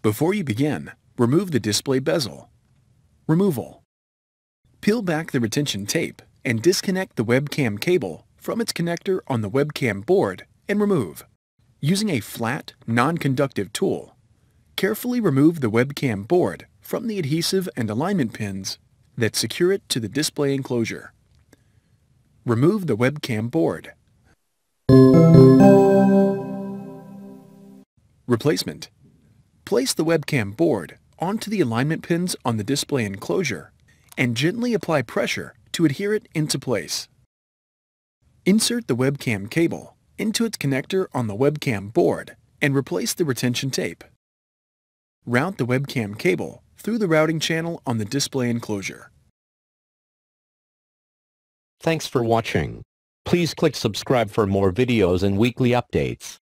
Before you begin, remove the display bezel. Removal. Peel back the retention tape and disconnect the webcam cable from its connector on the webcam board and remove. Using a flat, non-conductive tool, carefully remove the webcam board from the adhesive and alignment pins that secure it to the display enclosure. Remove the webcam board. Replacement. Place the webcam board onto the alignment pins on the display enclosure and gently apply pressure to adhere it into place. Insert the webcam cable into its connector on the webcam board and replace the retention tape. Route the webcam cable through the routing channel on the display enclosure. Thanks for watching. Please click subscribe for more videos and weekly updates.